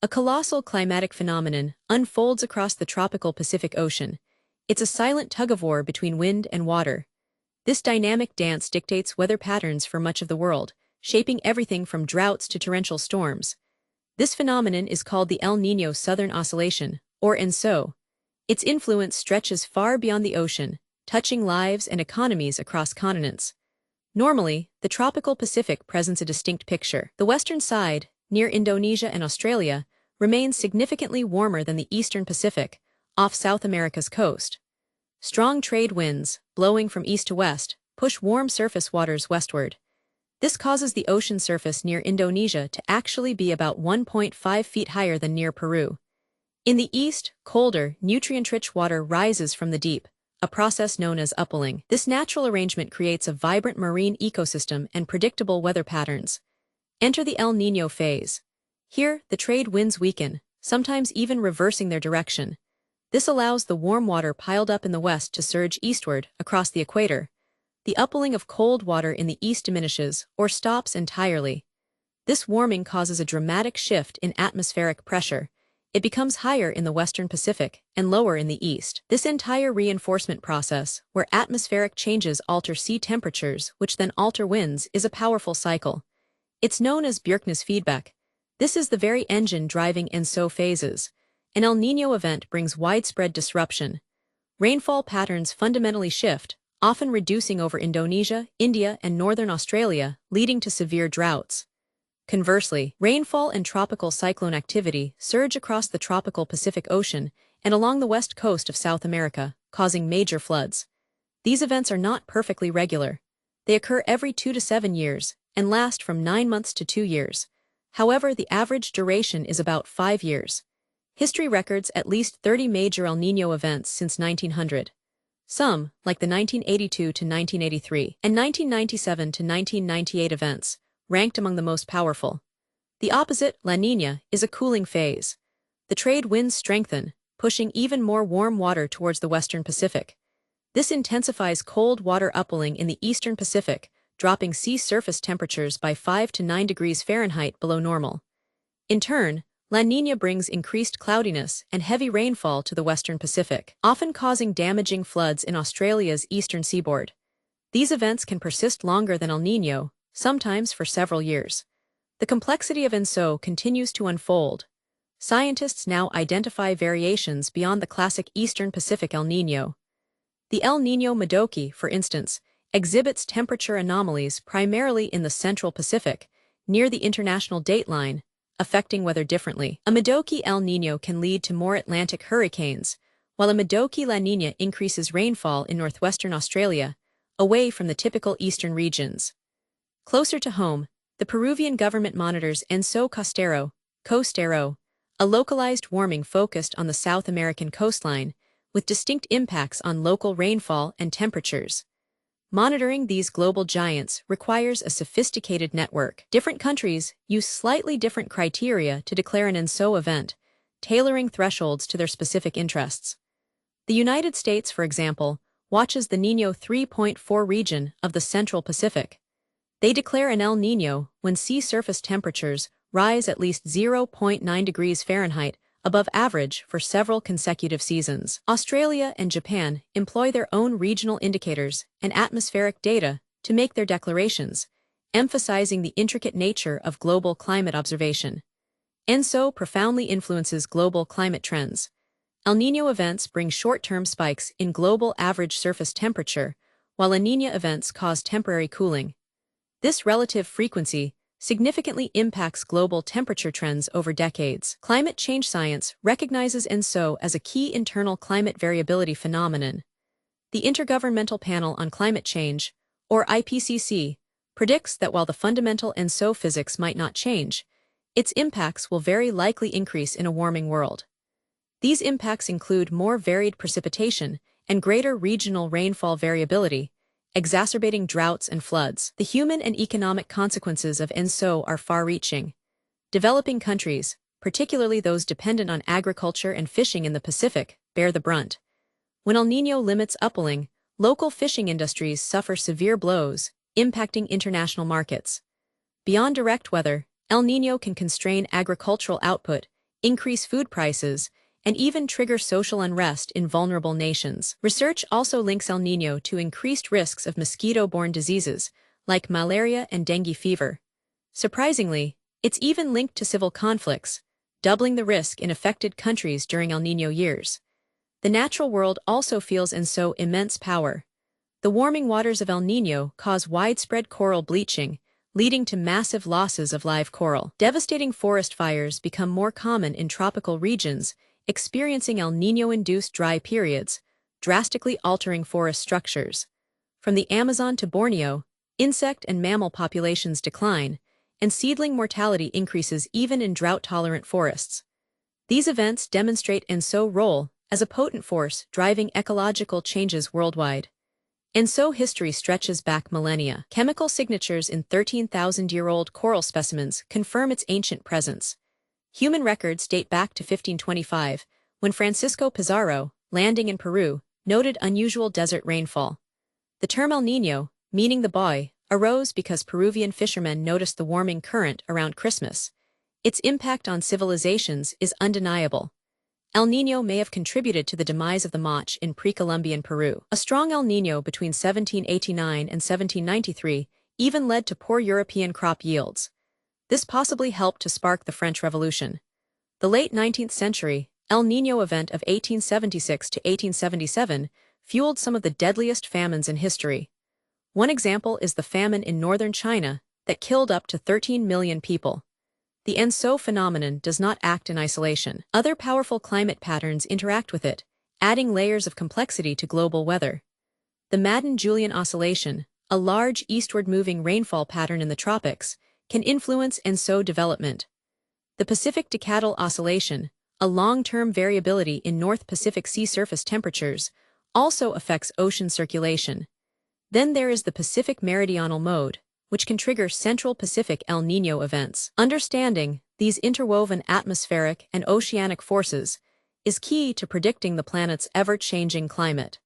A colossal climatic phenomenon unfolds across the tropical Pacific Ocean. It's a silent tug-of-war between wind and water. This dynamic dance dictates weather patterns for much of the world, shaping everything from droughts to torrential storms. This phenomenon is called the El Niño Southern Oscillation, or ENSO. Its influence stretches far beyond the ocean, touching lives and economies across continents. Normally, the tropical Pacific presents a distinct picture. The western side, near Indonesia and Australia, remains significantly warmer than the eastern Pacific, off South America's coast. Strong trade winds, blowing from east to west, push warm surface waters westward. This causes the ocean surface near Indonesia to actually be about 1.5 feet higher than near Peru. In the east, colder, nutrient-rich water rises from the deep, a process known as upwelling. This natural arrangement creates a vibrant marine ecosystem and predictable weather patterns. Enter the El Niño phase. Here, the trade winds weaken, sometimes even reversing their direction. This allows the warm water piled up in the west to surge eastward, across the equator. The upwelling of cold water in the east diminishes, or stops entirely. This warming causes a dramatic shift in atmospheric pressure. It becomes higher in the western Pacific and lower in the east. This entire reinforcement process, where atmospheric changes alter sea temperatures, which then alter winds, is a powerful cycle. It's known as Bjerknes feedback. This is the very engine driving ENSO phases. An El Niño event brings widespread disruption. Rainfall patterns fundamentally shift, often reducing over Indonesia, India, and northern Australia, leading to severe droughts. Conversely, rainfall and tropical cyclone activity surge across the tropical Pacific Ocean and along the west coast of South America, causing major floods. These events are not perfectly regular. They occur every 2 to 7 years and last from 9 months to 2 years. However, the average duration is about 5 years. History records at least 30 major El Niño events since 1900. Some, like the 1982 to 1983 and 1997 to 1998 events, ranked among the most powerful. The opposite, La Niña, is a cooling phase. The trade winds strengthen, pushing even more warm water towards the western Pacific. This intensifies cold water upwelling in the eastern Pacific, dropping sea surface temperatures by 5 to 9 degrees Fahrenheit below normal. In turn, La Niña brings increased cloudiness and heavy rainfall to the western Pacific, often causing damaging floods in Australia's eastern seaboard. These events can persist longer than El Niño, sometimes for several years. The complexity of ENSO continues to unfold. Scientists now identify variations beyond the classic eastern Pacific El Niño. The El Niño Modoki, for instance, exhibits temperature anomalies primarily in the central Pacific, near the international dateline, affecting weather differently. A Modoki El Niño can lead to more Atlantic hurricanes, while a Modoki La Niña increases rainfall in northwestern Australia, away from the typical eastern regions. Closer to home, the Peruvian government monitors ENSO costero, a localized warming focused on the South American coastline, with distinct impacts on local rainfall and temperatures. Monitoring these global giants requires a sophisticated network. Different countries use slightly different criteria to declare an ENSO event, tailoring thresholds to their specific interests. The United States, for example, watches the Niño 3.4 region of the Central Pacific. They declare an El Niño when sea surface temperatures rise at least 0.9 degrees Fahrenheit above average for several consecutive seasons. Australia and Japan employ their own regional indicators and atmospheric data to make their declarations, emphasizing the intricate nature of global climate observation. ENSO profoundly influences global climate trends. El Niño events bring short-term spikes in global average surface temperature, while La Niña events cause temporary cooling. This relative frequency significantly impacts global temperature trends over decades. Climate change science recognizes ENSO as a key internal climate variability phenomenon. The Intergovernmental Panel on Climate Change, or IPCC, predicts that while the fundamental ENSO physics might not change, its impacts will very likely increase in a warming world. These impacts include more varied precipitation and greater regional rainfall variability, exacerbating droughts and floods. The human and economic consequences of ENSO are far-reaching. Developing countries, particularly those dependent on agriculture and fishing in the Pacific, bear the brunt. When El Niño limits upwelling, local fishing industries suffer severe blows, impacting international markets. Beyond direct weather, El Niño can constrain agricultural output, increase food prices, and even trigger social unrest in vulnerable nations. Research also links El Niño to increased risks of mosquito-borne diseases, like malaria and dengue fever. Surprisingly, it's even linked to civil conflicts, doubling the risk in affected countries during El Niño years. The natural world also feels and so immense power. The warming waters of El Niño cause widespread coral bleaching, leading to massive losses of live coral. Devastating forest fires become more common in tropical regions, experiencing El Niño-induced dry periods, drastically altering forest structures. From the Amazon to Borneo, insect and mammal populations decline, and seedling mortality increases even in drought-tolerant forests. These events demonstrate ENSO's role as a potent force driving ecological changes worldwide. ENSO history stretches back millennia. Chemical signatures in 13,000-year-old coral specimens confirm its ancient presence. Human records date back to 1525, when Francisco Pizarro, landing in Peru, noted unusual desert rainfall. The term El Niño, meaning the boy, arose because Peruvian fishermen noticed the warming current around Christmas. Its impact on civilizations is undeniable. El Niño may have contributed to the demise of the Mach in pre-Columbian Peru. A strong El Niño between 1789 and 1793 even led to poor European crop yields. This possibly helped to spark the French Revolution. The late 19th century El Niño event of 1876 to 1877 fueled some of the deadliest famines in history. One example is the famine in northern China that killed up to 13 million people. The ENSO phenomenon does not act in isolation. Other powerful climate patterns interact with it, adding layers of complexity to global weather. The Madden-Julian Oscillation, a large eastward-moving rainfall pattern in the tropics, can influence ENSO development. The Pacific Decadal Oscillation, a long-term variability in North Pacific sea surface temperatures, also affects ocean circulation. Then there is the Pacific Meridional Mode, which can trigger Central Pacific El Niño events. Understanding these interwoven atmospheric and oceanic forces is key to predicting the planet's ever-changing climate.